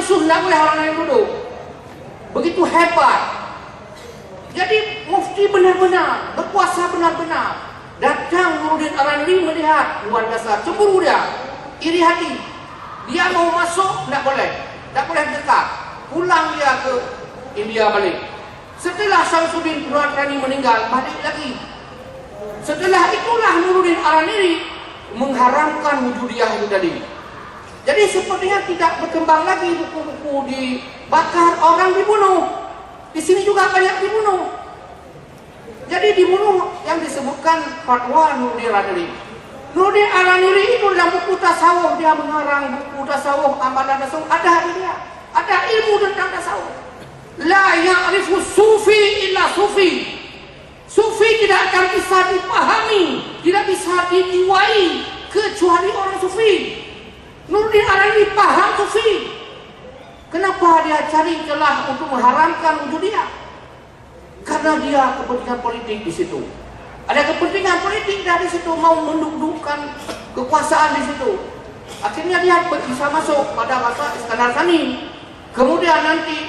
musuh, tidak boleh orang lain duduk. Begitu hebat. Jadi mufti benar-benar, berkuasa benar-benar. Datang Nuruddin Araniri melihat, luar biasa, cemburu dia, iri hati. Dia mau masuk, tidak boleh dekat. Pulang dia ke India balik. Setelah Syamsuddin Purwadarani meninggal, balik lagi. Setelah itulah Nuruddin Araniri mengharamkan wujudiyah itu tadi. Jadi sepertinya tidak berkembang lagi, buku-buku dibakar, orang dibunuh. Di sini juga banyak dibunuh. Jadi dibunuh yang disebutkan fatwa Nuruddin Araniri. Nuruddin Araniri itu dalam buku tasawuf, dia mengarang buku tasawuf, amalan tasawuf, ada dia. Ada ilmu tentang tasawuf. La ya'rifu sufi illa sufi. Sufi tidak akan bisa dipahami, tidak bisa dijiwai kecuali orang sufi. Nuruddin Araniri paham sufi. Kenapa dia cari celah untuk mengharamkan wujud dia? Karena dia kepentingan politik di situ. Ada kepentingan politik dari situ, mau mendudukkan kekuasaan di situ. Akhirnya dia bisa masuk pada masa Iskandar Sani. Kemudian nanti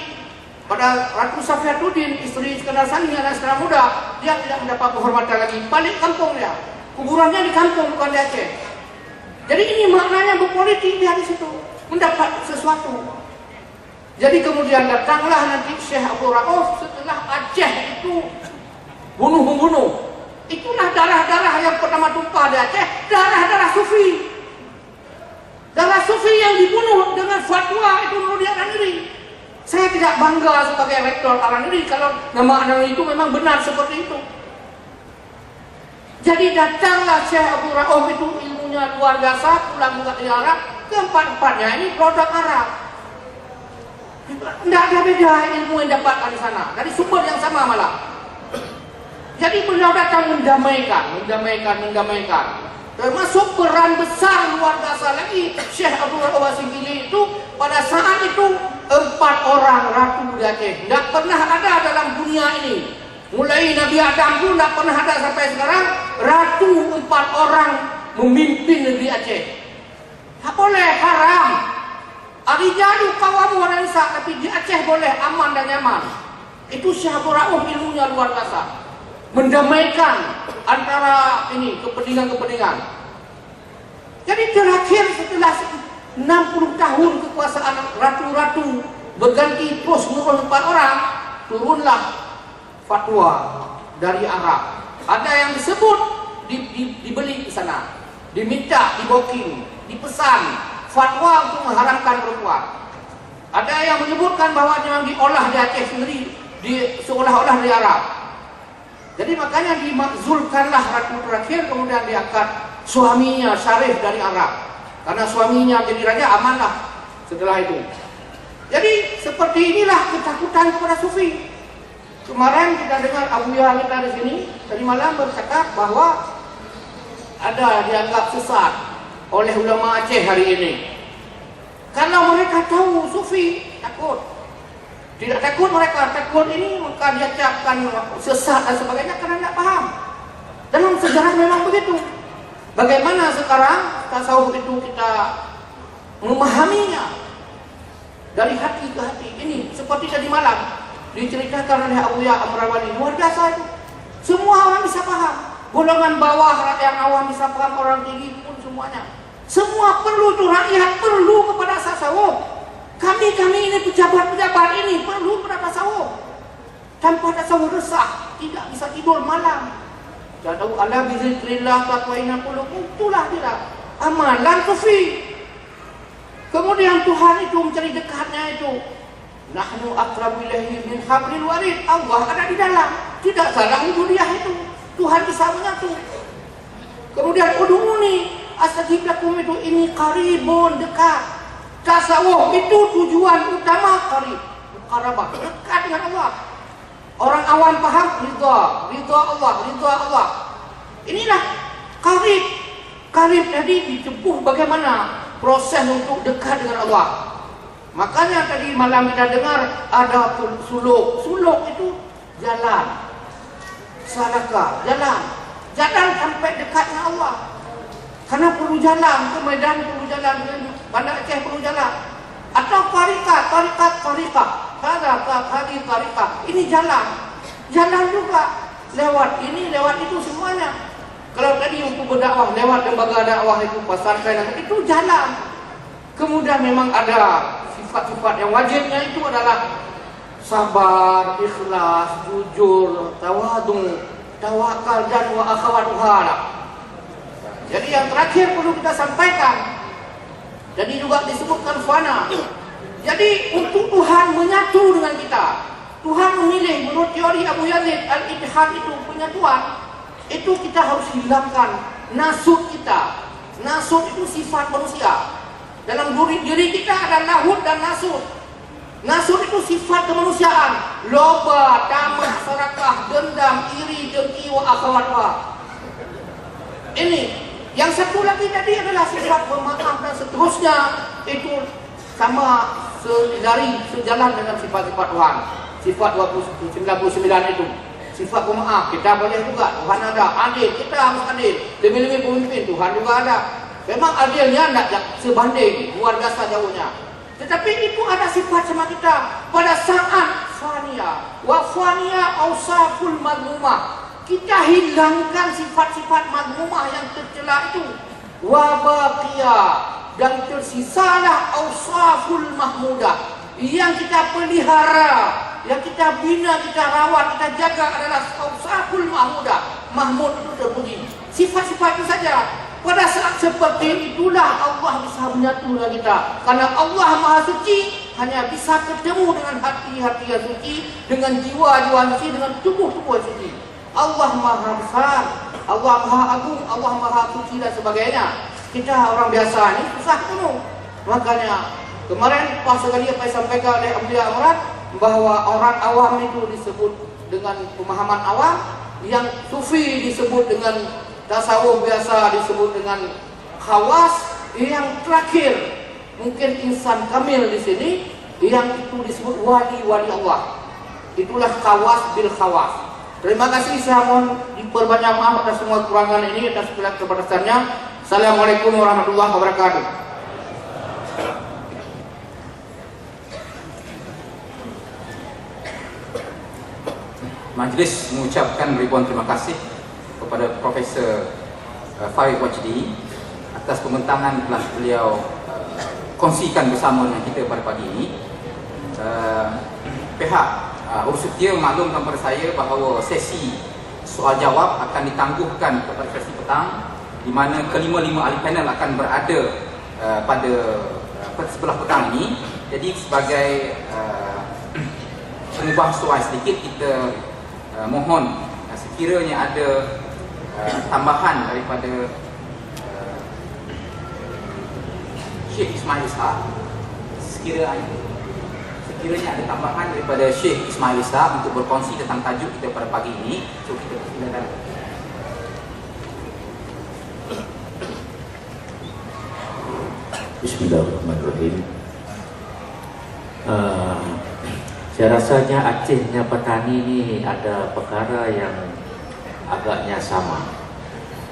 pada Ratu Safiatuddin, istri Iskandar Sani, anak Iskandar muda, dia tidak mendapat penghormatan lagi. Balik kampung dia. Kuburannya di kampung, bukan di Aceh. Jadi ini maknanya berpolitik dia di situ, mendapat sesuatu. Jadi kemudian datanglah nanti Syekh Abdul Rauf setelah Aceh itu bunuh-membunuh. Itulah darah-darah yang pertama tumpah di Aceh, darah-darah sufi. Darah sufi yang dibunuh dengan fatwa itu Nuruddin Araniri. Saya tidak bangga sebagai rektor Araniri kalau nama Araniri itu memang benar seperti itu. Jadi datanglah Syekh Abdul Rauf itu ilmunya luar biasa, pulang juga dari Arab, keempat-empatnya ini produk Arab. Tidak ada beda ilmu yang dapatkan di sana, dari sumber yang sama malah. Jadi beliau datang mendamaikan. Termasuk peran besar luar biasa lagi Syekh Abdul Rauf Wasigili itu pada saat itu 4 orang ratu di Aceh. Tidak pernah ada dalam dunia ini. Mulai Nabi Adam pun tidak pernah ada sampai sekarang ratu 4 orang memimpin negeri Aceh. Tak boleh, haram. Arijalu kawamu wa nisa, tapi di Aceh boleh, aman dan nyaman. Itu Syekh Abdul Rauf ilmunya luar biasa. Mendamaikan antara ini kepentingan-kepentingan. Jadi terakhir setelah 60 tahun kekuasaan ratu-ratu berganti terus menurun 4 orang, turunlah fatwa dari Arab. Ada yang disebut dibeli di sana, diminta, diboking, dipesan fatwa untuk mengharamkan perempuan. Ada yang menyebutkan bahwa memang diolah di Aceh sendiri, seolah-olah di Arab. Jadi makanya dimakzulkanlah ratu terakhir, kemudian diangkat suaminya Syarif dari Arab. Karena suaminya jadi raja, amanlah setelah itu. Jadi seperti inilah ketakutan kepada sufi. Kemarin kita dengar Abuya kita di sini tadi malam bercakap bahwa ada dianggap sesat oleh ulama Aceh hari ini. Kalau mereka tahu sufi, takut. Tidak takut mereka, takut ini maka dia capkan sesat dan sebagainya karena tidak paham. Dalam sejarah memang begitu. Bagaimana sekarang tasawuf itu kita memahaminya dari hati ke hati. Ini seperti tadi malam diceritakan oleh Abuya Amrawali, luar biasa itu. Semua orang bisa paham. Golongan bawah, rakyat awam bisa paham, orang tinggi pun semuanya. Semua perlu tuh, rakyat perlu kepada tasawuf. Kami ini pejabat-pejabat ini perlu pada tasawuf. Tanpa tasawuf resah, tidak bisa tidur malam. Jadau ala bizikrillah tatmainul qulub, itulah dia amalan sufi. Kemudian Tuhan itu mencari dekatnya itu. Nahnu aqrabu ilaihi min hablil warid. Allah ada di dalam. Tidak salah wujudiyah itu. Tuhan bisa menyatu. Kemudian udhuni astajib lakum itu, ini qaribun, dekat. Tasawuf itu tujuan utama qarib, muqarabah, dekat dengan Allah. Orang awam paham ridha Allah. Inilah qarib. Qarib tadi ditempuh bagaimana proses untuk dekat dengan Allah. Makanya tadi malam kita dengar ada suluk. Suluk itu jalan. Salaka, jalan sampai dekat dengan Allah. Karena perlu jalan, ke Medan perlu jalan, Banda Aceh perlu jalan. Atau tarikat, tarikat, tarikat. Ini jalan juga. Lewat ini, lewat itu semuanya. Kalau tadi untuk berdakwah lewat lembaga dakwah itu, pesantren itu jalan. Kemudian memang ada sifat-sifat yang wajibnya itu adalah sabar, ikhlas, jujur, tawadu, tawakal, dan wa akhawatuha. Jadi yang terakhir perlu kita sampaikan. Jadi juga disebutkan fana. Jadi untuk Tuhan menyatu dengan kita, Tuhan memilih menurut teori Abu Yazid Al-Ittihad itu penyatuan, itu kita harus hilangkan nasut kita. Nasut itu sifat manusia. Dalam diri kita ada lahut dan nasut. Nasut itu sifat kemanusiaan. Loba, damah, serakah, dendam, iri, dengki, wa akhawatwa. Ini. Yang satu lagi tadi adalah sifat pemaaf dan seterusnya. Itu sama sejalan dengan sifat-sifat Tuhan. Sifat 99 itu. Sifat pemaaf, kita boleh juga. Tuhan ada, adil, kita harus adil. Lebih-lebih pemimpin, Tuhan juga ada. Memang adilnya tidak sebanding, luar biasa jauhnya. Tetapi itu ada sifat sama kita. Pada saat fania, wa fania awsaful madmumah, kita hilangkan sifat-sifat madmumah yang tercela itu. Wa baqiya, dan tersisalah awsaful mahmudah, yang kita pelihara, yang kita bina, kita rawat, kita jaga adalah awsaful mahmudah. Mahmud itu terpuji. Sifat-sifat itu saja. Pada saat seperti itulah Allah bisa menyatu dengan kita. Karena Allah Maha Suci hanya bisa ketemu dengan hati-hati yang suci, dengan jiwa-jiwa suci, dengan tubuh-tubuh suci. Allah Maha Besar, Allah Maha Agung, Allah Maha Suci dan sebagainya. Kita orang biasa ini susah penuh. Makanya kemarin pas sekali apa yang disampaikan oleh Abdullah Amran, bahwa orang awam itu disebut dengan pemahaman awam, yang sufi disebut dengan tasawuf biasa disebut dengan khawas, yang terakhir mungkin insan kamil di sini, yang itu disebut wali-wali Allah. Itulah khawas bil khawas. Terima kasih, saya mohon diperbanyak maaf atas semua kekurangan ini, atas segala keterbatasannya. Assalamualaikum warahmatullahi wabarakatuh. Majlis mengucapkan ribuan terima kasih kepada Profesor Farid Wajdi atas pembentangan yang telah beliau kongsikan bersama dengan kita pada pagi ini. Pihak Ursutia maklumkan kepada saya bahawa sesi soal jawab akan ditangguhkan kepada sesi petang, di mana kelima-lima ahli panel akan berada pada sebelah petang ini. Jadi sebagai pengubah soal sedikit, kita mohon sekiranya ada tambahan daripada Syekh Ismail Ishaq, sekiranya ada tambahan daripada Syekh Ismail Ishaq untuk berkongsi tentang tajuk kita pada pagi ini, so kita persilakan. Bismillahirrahmanirrahim. Saya rasanya Acehnya petani ini ada perkara yang agaknya sama.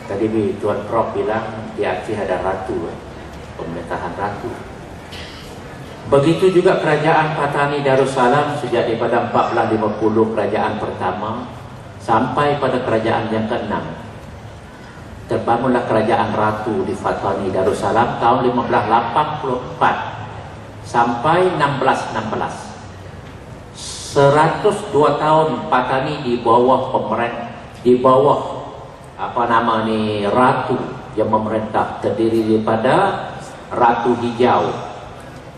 Tadi Tuan Prof bilang di Aceh ada ratu, pemerintahan ratu. Begitu juga kerajaan Patani Darussalam sejak daripada 1450 kerajaan pertama sampai pada kerajaan yang ke-6. Terbangunlah kerajaan ratu di Patani Darussalam tahun 1584 sampai 1616. 102 tahun Patani di bawah ratu yang memerintah, terdiri daripada ratu hijau,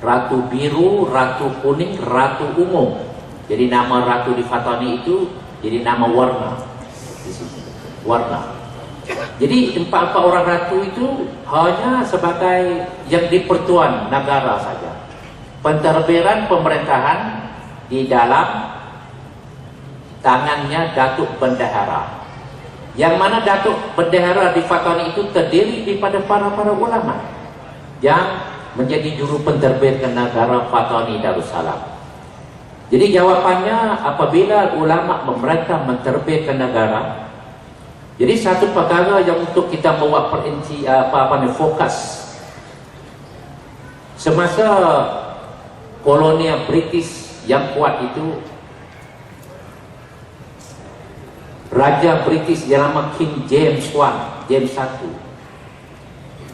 ratu biru, ratu kuning, ratu umum. Jadi nama ratu di Patani itu jadi nama warna di sini. Warna. Jadi empat orang ratu itu hanya sebagai yang dipertuan negara saja. Pentadbiran pemerintahan di dalam tangannya Datuk Bendahara, yang mana Datuk Bendahara di Patani itu terdiri daripada para ulama yang menjadi juru pentadbir negara Patani Darussalam. Jadi jawapannya, apabila ulama memerintah mentadbirkan negara, jadi satu perkara yang untuk kita buat fokus semasa kolonial British yang kuat itu Raja British yang nama King James James I.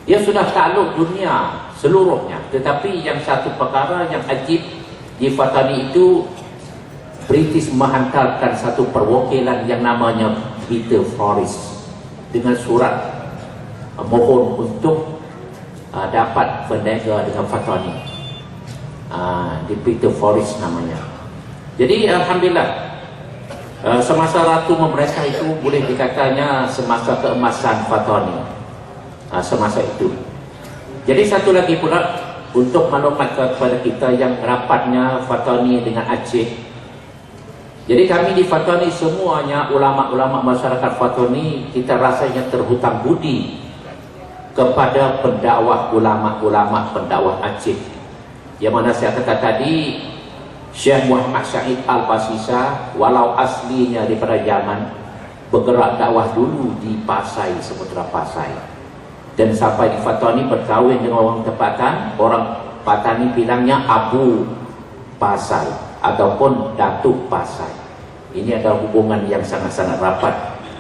Dia sudah takluk dunia seluruhnya, tetapi yang satu perkara yang ajib di Fatani itu, British menghantarkan satu perwakilan yang namanya Peter Forrest dengan surat mohon untuk dapat berniaga dengan Fatani. Di Peter Forrest namanya. Jadi alhamdulillah semasa Ratu memerintah itu boleh dikatanya semasa keemasan Fatani, semasa itu. Jadi satu lagi pula untuk maklumat kepada kita yang rapatnya Fatani dengan Aceh. Jadi kami di Fatani semuanya ulama-ulama masyarakat Fatani, kita rasanya terhutang budi kepada pendakwah ulama-ulama pendakwah Aceh. Yang mana saya kata tadi, Syekh Muhammad Syahid Al-Basisa walau aslinya daripada Yaman, bergerak dakwah dulu di Pasai, Samudra Pasai, dan sampai di Fatani berkahwin dengan orang tempatan. Orang Patani bilangnya Abu Pasai ataupun Datuk Pasai. Ini adalah hubungan yang sangat-sangat rapat,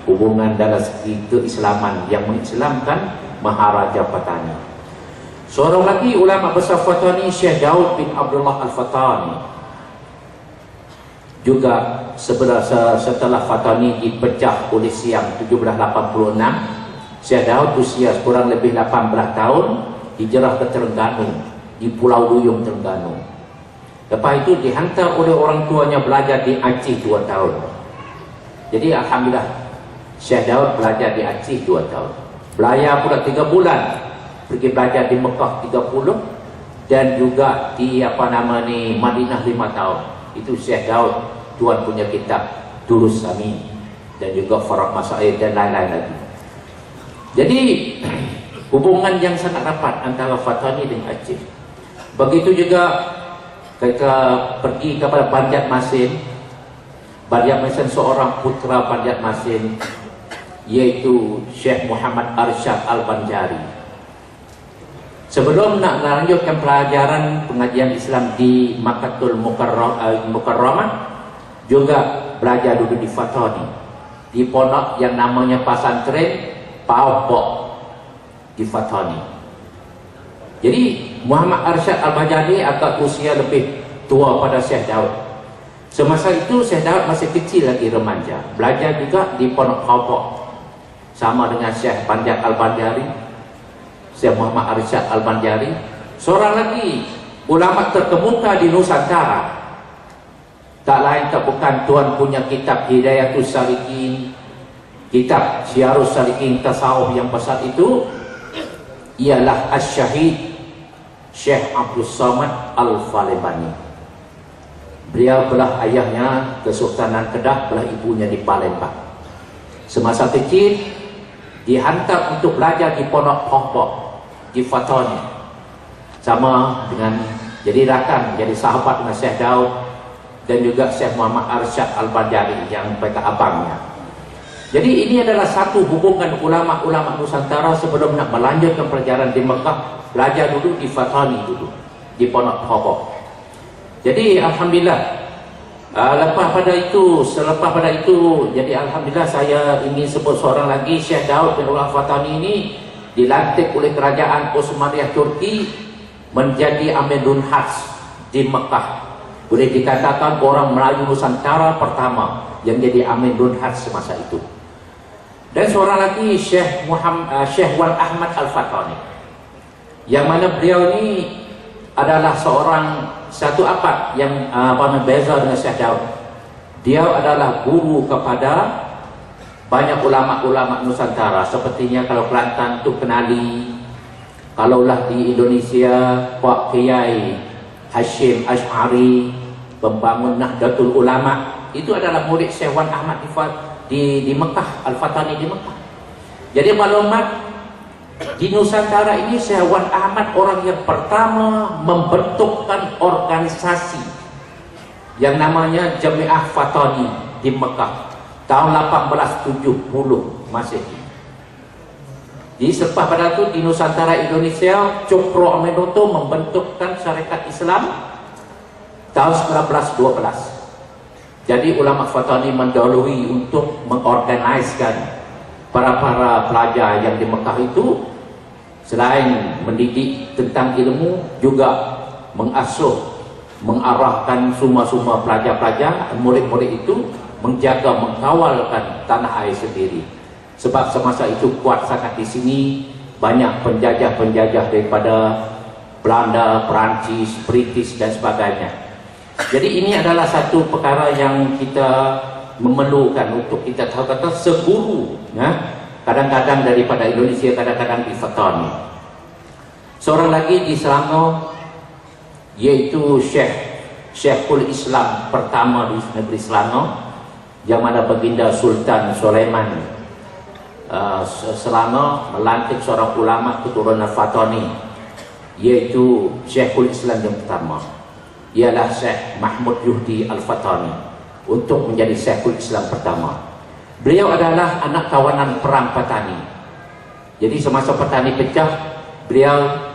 hubungan dalam segi keislaman yang mengislamkan Maharaja Patani. Seorang lagi ulama besar Fatani, Syekh Daud bin Abdullah Al-Fatani, juga setelah Fatani dipecah oleh Siam 1786, Syekh Daud usia kurang lebih 18 tahun hijrah ke Terengganu, di Pulau Duyung Terengganu. Lepas itu dihantar oleh orang tuanya belajar di Aceh 2 tahun. Jadi alhamdulillah Syekh Daud belajar di Aceh 2 tahun. Belayar pula 3 bulan, pergi belajar di Mekah 30, dan juga di Madinah 5 tahun. Itu Syekh Daud, Tuan punya kitab Durus Amin, dan juga Faraq Masail dan lain-lain lagi. Jadi hubungan yang sangat rapat antara Fatani dengan Aceh. Begitu juga ketika pergi kepada Banjarmasin. Banjarmasin seorang putra Banjarmasin, yaitu Syekh Muhammad Arsyad Al-Banjari. Sebelum nak melanjutkan pelajaran pengajian Islam di Makkatul Mukarramah, juga belajar dulu di Fatani, di pondok yang namanya Pasantren Paupok di Fatani. Jadi Muhammad Arsyad Al-Banjari agak usia lebih tua pada Syekh Daud. Semasa itu Syekh Daud masih kecil lagi, remaja. Belajar juga di pondok Paupok, sama dengan Syekh Banjar Al-Banjari, Syekh Muhammad Arsyad Al-Banjari. Seorang lagi ulama terkemuka di Nusantara, tak lain tak bukan tuan punya kitab Hidayatus Salikin, kitab Syiarus Salikin Tasawuf yang besar itu, ialah Asy-Syahid Syekh Abdul Samad Al-Falebani. Beliau belah ayahnya Kesultanan Kedah, belah ibunya di Palembang. Semasa kecil dihantar untuk belajar di pondok Paupok di Fatani, sama dengan jadi rakan, jadi sahabat dengan Syekh Daud dan juga Syekh Muhammad Arsyad Al-Banjari yang mereka abangnya. Jadi ini adalah satu hubungan ulama-ulama Nusantara. Sebelum nak melanjutkan pelajaran di Mekah, belajar dulu di Fatani dulu, di pondok Paupok. Jadi alhamdulillah, selepas pada itu, jadi alhamdulillah saya ingin sebut seorang lagi, Syekh Daud bin Al-Fatani ini dilantik oleh kerajaan Osmaniyah Turki menjadi Amirul Hajj di Mekah. Boleh dikatakan orang Melayu Nusantara pertama yang jadi Amirul Hajj semasa itu. Dan seorang lagi Syekh Wan Ahmad Al-Fatani, yang mana beliau ini adalah satu abad yang berbeza dengan Syekh Daud. Dia adalah guru kepada banyak ulama-ulama Nusantara. Sepertinya kalau Kelantan tu kenali, kalaulah di Indonesia Pak Kiai Hashim Ash'ari, pembangun Nahdlatul Ulama, itu adalah murid Syekh Wan Ahmad di Mekah, Al-Fatani di Mekah. Jadi maklumat, di Nusantara ini Syekh Wan Ahmad orang yang pertama membentukkan organisasi yang namanya Jami'ah Fatani di Mekah tahun 1870 Masehi. Jadi selepas pada itu di Nusantara Indonesia, Cokro Aminoto membentukkan syarikat Islam tahun 1912. Jadi ulama Fatani mendahului untuk mengorganiskan para pelajar yang di Mekah itu, selain mendidik tentang ilmu, juga mengasuh, mengarahkan semua pelajar-pelajar, murid-murid itu menjaga, mengawalkan tanah air sendiri. Sebab semasa itu kuat sangat di sini, banyak penjajah-penjajah daripada Belanda, Perancis, British dan sebagainya. Jadi ini adalah satu perkara yang kita memerlukan untuk kita tahu, kata seguru, ya? Kadang-kadang daripada Indonesia, kadang-kadang di Fatani. Seorang lagi di Selangor, yaitu Syekhul Islam pertama di negeri Selangor, yang mana baginda Sultan Sulaiman Selangor melantik seorang ulama keturunan Fatani, yaitu Syekhul Islam yang pertama, ialah Syekh Mahmud Yuhdi Al-Fatani, untuk menjadi Syekhul Islam pertama. Beliau adalah anak kawanan perang Patani. Jadi semasa Patani pecah, beliau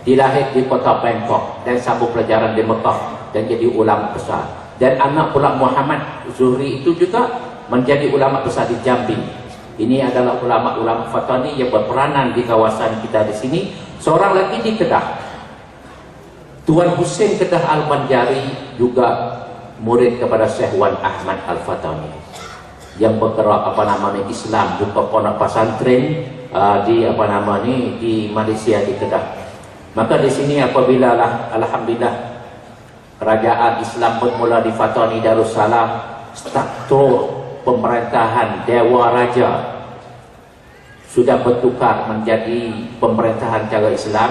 dilahir di kota Bangkok dan sambung pelajaran di Mekah dan jadi ulama besar. Dan anak pula Muhammad Zuhri itu juga menjadi ulama besar di Jambi. Ini adalah ulama-ulama Fatani yang berperanan di kawasan kita di sini. Seorang lagi di Kedah, Tuan Hussein Kedah Al-Banjari, juga murid kepada Syekh Wan Ahmad Al-Fatani, yang bergerak Islam, buka pondok pesantren di Malaysia, di Kedah. Maka di sini apabila alhamdulillah kerajaan Islam bermula di Fatani Darussalam, struktur pemerintahan Dewa Raja sudah bertukar menjadi pemerintahan cara Islam,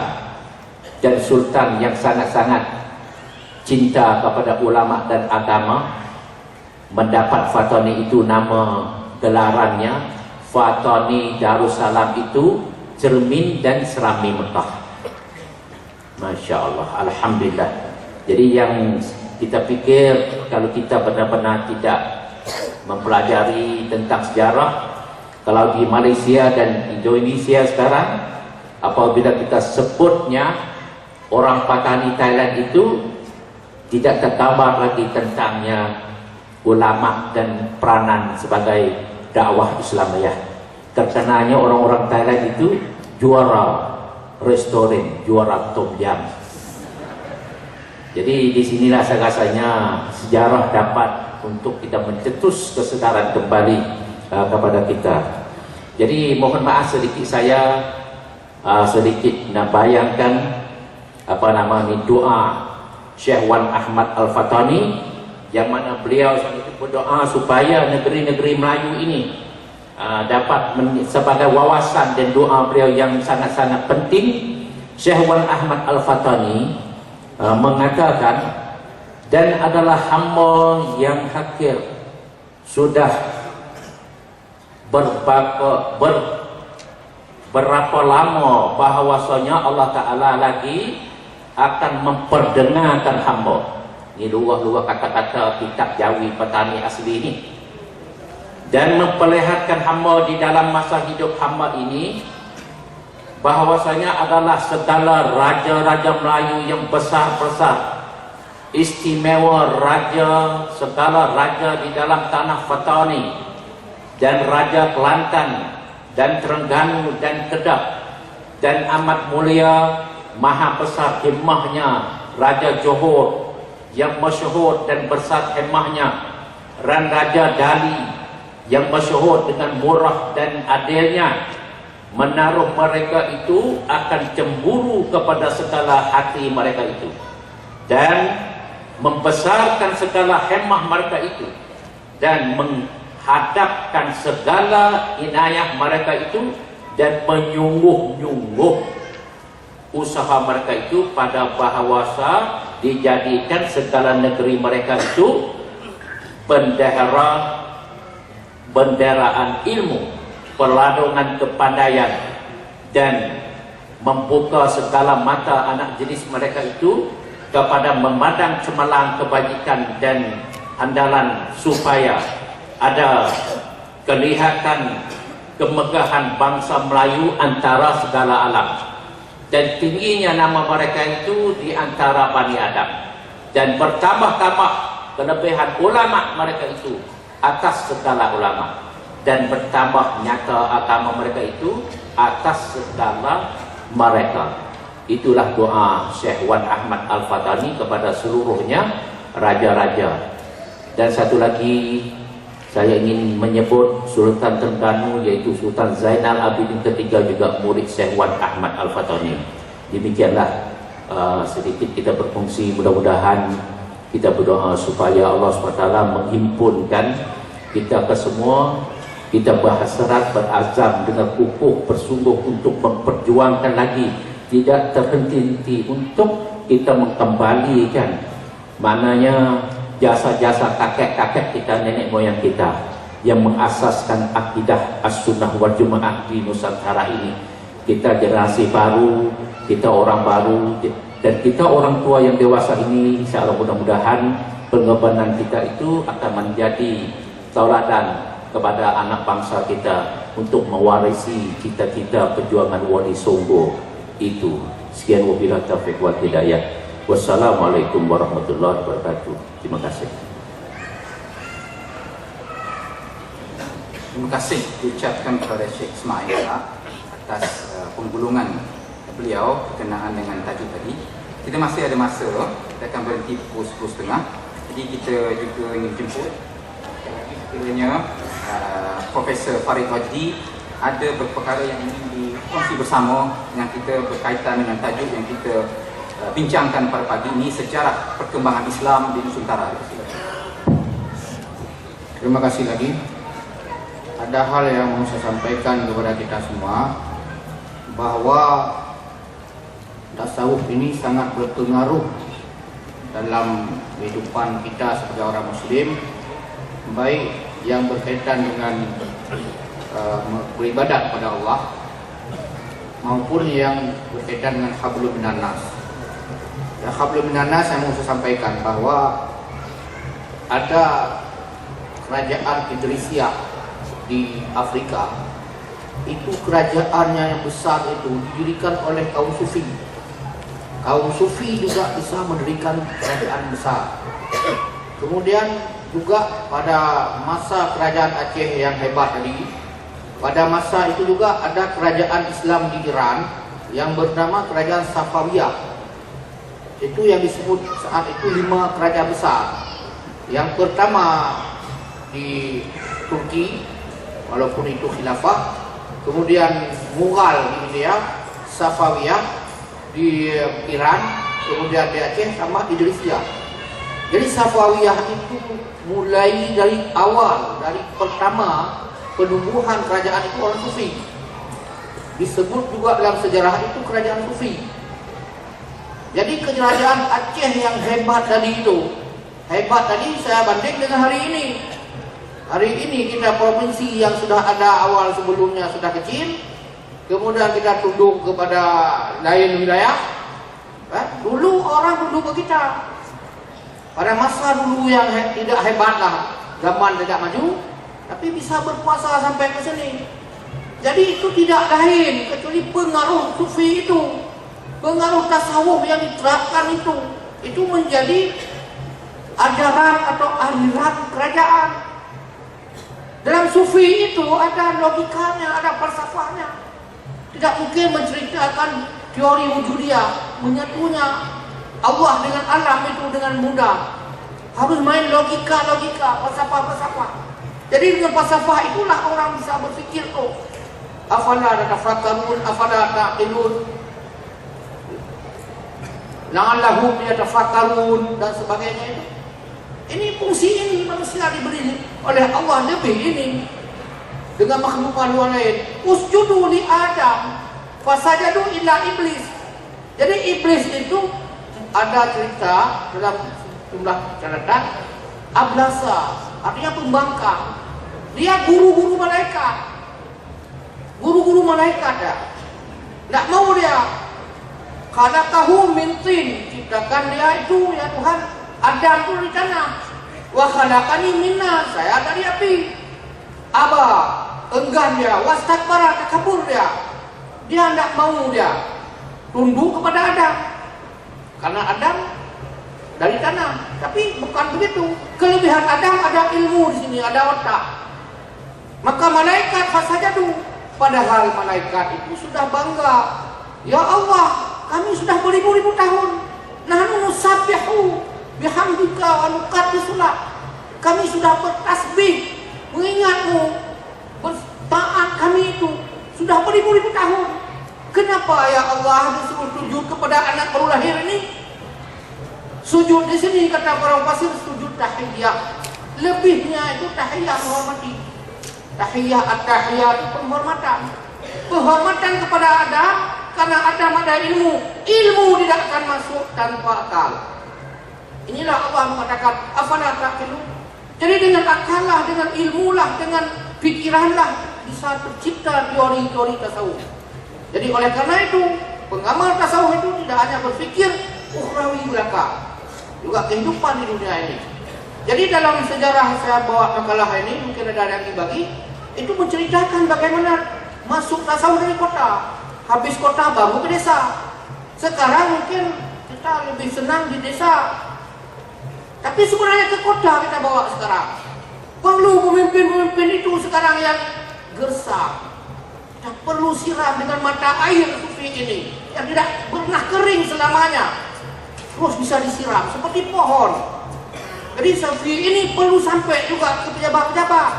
dan Sultan yang sangat-sangat cinta kepada ulama dan agama mendapat Fatani itu nama gelarannya Fatani Darussalam, itu cermin dan serami Mekah. Masya Allah, alhamdulillah. Jadi yang kita pikir, kalau kita benar-benar tidak mempelajari tentang sejarah, kalau di Malaysia dan Indonesia sekarang, apabila kita sebutnya orang Patani Thailand itu, tidak tergambar lagi tentangnya ulama dan peranan sebagai dakwah Islamiyah. Terkenalnya orang-orang Thailand itu juara restoran, juara tom yam. Jadi disinilah saya rasanya sejarah dapat untuk kita mencetus kesedaran kembali kepada kita. Jadi mohon maaf sedikit, saya sedikit nak bayangkan doa Syekh Wan Ahmad Al-Fatani, yang mana beliau berdoa supaya negeri-negeri Melayu ini dapat sebagai wawasan dan doa beliau yang sangat-sangat penting. Syekh Wan Ahmad Al-Fatani mengatakan, dan adalah hamba yang hakir, sudah berapa lama bahawasanya Allah Ta'ala lagi akan memperdengarkan hamba. Ini luah-luah kata-kata kitab Jawi Petani asli ini. Dan memperlihatkan hamba di dalam masa hidup hamba ini, bahawasanya adalah segala raja-raja Melayu yang besar-besar, istimewa raja, segala raja di dalam tanah Fatani, dan raja Kelantan dan Terengganu dan Kedah, dan amat mulia maha besar himmahnya Raja Johor yang masyhur dan besar himmahnya, dan Raja Dali yang masyhur dengan murah dan adilnya, menaruh mereka itu akan cemburu kepada segala hati mereka itu, dan membesarkan segala himmah mereka itu, dan menghadapkan segala inayah mereka itu, dan menyungguh-nyungguh usaha mereka itu pada bahawasa dijadikan segala negeri mereka itu benderaan ilmu, perladungan kepandaian, dan membuka segala mata anak jenis mereka itu kepada memandang cemerlang kebajikan dan andalan, supaya ada kelihatan kemegahan bangsa Melayu antara segala alam, dan tingginya nama mereka itu di antara Bani Adam. dan bertambah-tambah kelebihan ulama mereka itu atas segala ulama, dan bertambah nyata agama mereka itu atas segala mereka. Itulah doa Syekh Wan Ahmad Al-Fatani kepada seluruhnya raja-raja. Dan satu lagi saya ingin menyebut Sultan Terengganu, yaitu Sultan Zainal Abidin III, juga murid Syekh Wan Ahmad Al-Fatani. Demikianlah sedikit kita berfungsi. Mudah-mudahan kita berdoa supaya Allah SWT menghimpunkan kita ke semua. Kita berhasrat, berazam dengan kukuh, bersungguh untuk memperjuangkan lagi, tidak terhenti-henti untuk kita mengembalikan maknanya jasa-jasa kakek-kakek kita, nenek moyang kita yang mengasaskan akidah as-sunnah wal jamaah di Nusantara ini. Kita generasi baru, kita orang baru, dan kita orang tua yang dewasa ini, insyaallah mudah-mudahan pengorbanan kita itu akan menjadi tauladan kepada anak bangsa kita untuk mewarisi cita-cita perjuangan Wali Songo itu. Sekian, wabillahi taufiq wal hidayah. Wassalamualaikum warahmatullahi wabarakatuh. Terima kasih. Terima kasih diucapkan kepada Syekh Ismail atas penggulungan beliau berkenaan dengan tajuk tadi. Kita masih ada masa, kita akan berhenti pukul 10.30. Jadi kita juga ingin jemput sekiranya Profesor Farid Wajdi ada perkara yang ingin dikongsi bersama dengan kita berkaitan dengan tajuk yang kita bincangkan pada pagi ini, sejarah perkembangan Islam di Nusantara. Terima kasih lagi. Ada hal yang mau saya sampaikan kepada kita semua, bahwa tasawuf ini sangat berpengaruh dalam kehidupan kita sebagai orang Muslim, baik yang berkaitan dengan beribadat kepada Allah maupun yang berkaitan dengan hablum minan nas. Ya, hablum minan nas saya mau saya sampaikan bahwa ada kerajaan Idrisiyah di Afrika. Itu kerajaannya yang besar itu didirikan oleh kaum Sufi. Kaum Sufi juga bisa mendirikan kerajaan besar. Kemudian juga pada masa kerajaan Aceh yang hebat tadi, pada masa itu juga ada kerajaan Islam di Iran yang bernama kerajaan Safawiyah. Itu yang disebut saat itu 5 kerajaan besar. Yang pertama di Turki, walaupun itu khilafah. Kemudian Mughal di India, Safawiyah di Iran, kemudian di Aceh, sama Idrisiyah. Jadi Safawiyah itu mulai dari awal, dari pertama penumbuhan kerajaan itu orang Sufi. Disebut juga dalam sejarah itu kerajaan Sufi. Jadi kerajaan Aceh yang hebat tadi itu, hebat tadi saya banding dengan hari ini. Hari ini kita provinsi yang sudah ada awal sebelumnya sudah kecil, kemudian kita tunduk kepada lain wilayah. Dulu orang tunduk ke kita. Pada masa dulu yang tidak hebat lah, zaman tidak maju, tapi bisa berpuasa sampai ke sini. Jadi itu tidak lain kecuali pengaruh Sufi itu, pengaruh tasawuf yang diterapkan itu menjadi ajaran atau aliran kerajaan. Dalam Sufi itu ada logikanya, ada falsafahnya. Tidak mungkin menceritakan teori wujudiyah, menyatunya Allah dengan alam itu dengan mudah. Harus main logika, falsafah. Jadi dengan falsafah itulah orang bisa berfikir, afala tatafakkarun, afala taqilun, la'allahum yatafakkarun dan sebagainya itu. Ini fungsi ini manusia diberi oleh Allah lebih ini dengan makhluk-makhluk lain. Usjudu li Adam fasajadu illa iblis. Jadi iblis itu ada cerita dalam jumlah catatan ablasa, artinya pembangkang. Dia guru-guru malaikat. Guru-guru malaikat ya. Tidak mau dia. Khalaqahu min tin, ciptakan dia itu ya Tuhan, Adam itu di tanah. Wa khalaqani minna, saya dari api. Aba, enggan dia, wastakbara, takabur dia. Dia tidak mau dia tunduk kepada Adam. Karena Adam dari tanah. Tapi bukan begitu. Kelebihan Adam ada ilmu di sini, ada otak. Maka malaikat fasajadu, padahal malaikat itu sudah bangga. Ya Allah, kami sudah beribu-ribu tahun. Nahnu nusabbihu bihamdika wa nuqaddisu lak. Kami sudah bertasbih mengingatmu, bertaat kami itu sudah beribu-ribu tahun. Kenapa ya Allah disuruh sujud kepada anak baru lahir ini? Sujud di sini kata orang pasir sujud tahiyah. Lebihnya itu tahiyah menghormati. Tahiyah at-tahiyah itu penghormatan. Penghormatan kepada Adam karena Adam ada ilmu. Ilmu tidak akan masuk tanpa akal. Inilah Allah mengatakan afala ta'qilun. Jadi dengan akallah, dengan ilmulah, dengan pikiranlah bisa tercipta teori-teori tasawuf. Jadi oleh karena itu pengamal tasawuf itu tidak hanya berpikir ukhrawi belaka, juga kehidupan di dunia ini. Jadi dalam sejarah saya bawa makalah ini, mungkin ada yang dibagi, itu menceritakan bagaimana masuk tasawuf dari kota, habis kota baru ke desa. Sekarang mungkin kita lebih senang di desa, tapi sebenarnya ke kota kita bawa sekarang. Perlu pemimpin-pemimpin itu sekarang yang gersang. Kita perlu siram dengan mata air sufi ini yang tidak pernah kering selamanya. Terus bisa disiram seperti pohon. Jadi sufi ini perlu sampai juga ke pejabat-pejabat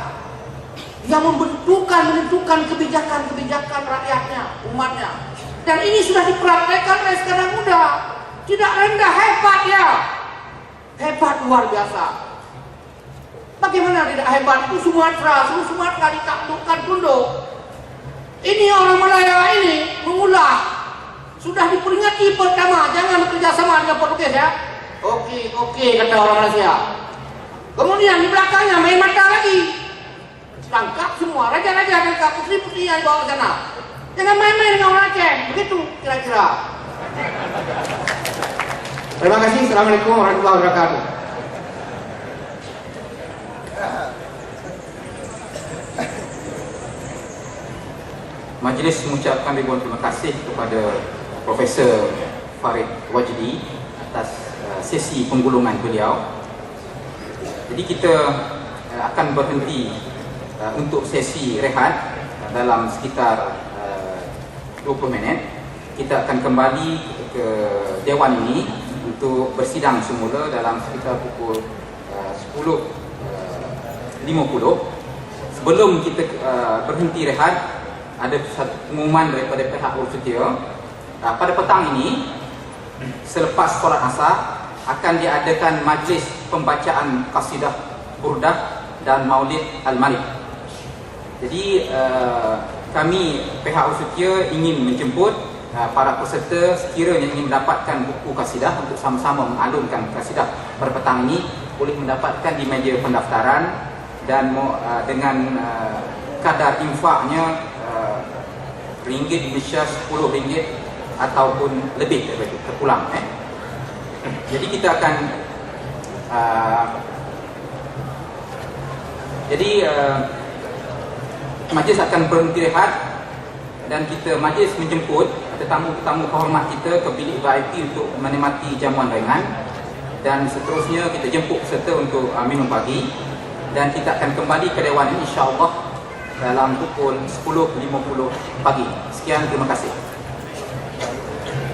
yang menentukan kebijakan-kebijakan rakyatnya, umatnya. Dan ini sudah dipraktekkan oleh sekarang muda. Tidak rendah, hebat ya. Hebat luar biasa. Bagaimana tidak hebat? Itu Sumatera ditaklukkan tunduk. Ini orang Malaya ini mengulah. Sudah diperingati pertama, jangan bekerja sama dengan Portugis ya. Oke, kata orang Malaysia. Kemudian di belakangnya main mata lagi. Tangkap semua raja-raja dan putri-putri yang dibawa ke sana. Jangan main-main dengan orang Aceh. Begitu kira-kira. Terima kasih. Assalamualaikum warahmatullahi wabarakatuh. Majlis mengucapkan ribuan terima kasih kepada Profesor Farid Wajdi atas sesi penggulungan beliau. Jadi kita akan berhenti untuk sesi rehat dalam sekitar 20 minit. Kita akan kembali ke Dewan ini untuk bersidang semula dalam sekitar pukul 10.50. Sebelum kita berhenti rehat, ada satu pengumuman daripada pihak Ursutia. Pada petang ini, selepas solat asar, akan diadakan majlis pembacaan qasidah burdah dan maulid al-malik. Jadi kami pihak Ursutia ingin menjemput para peserta sekiranya ingin mendapatkan buku qasidah untuk sama-sama mengalunkan qasidah pada petang ini, boleh mendapatkan di meja pendaftaran dan dengan kadar infaknya ringgit Malaysia RM10 ataupun lebih daripada terpulang. Jadi kita akan majlis akan berhenti rehat dan kita majlis menjemput tetamu-tetamu kehormat kita ke bilik VIP untuk menikmati jamuan ringan, dan seterusnya kita jemput peserta untuk minum pagi, dan kita akan kembali ke Dewan ini insya-Allah dalam pukul 10.50 pagi. Sekian, terima kasih.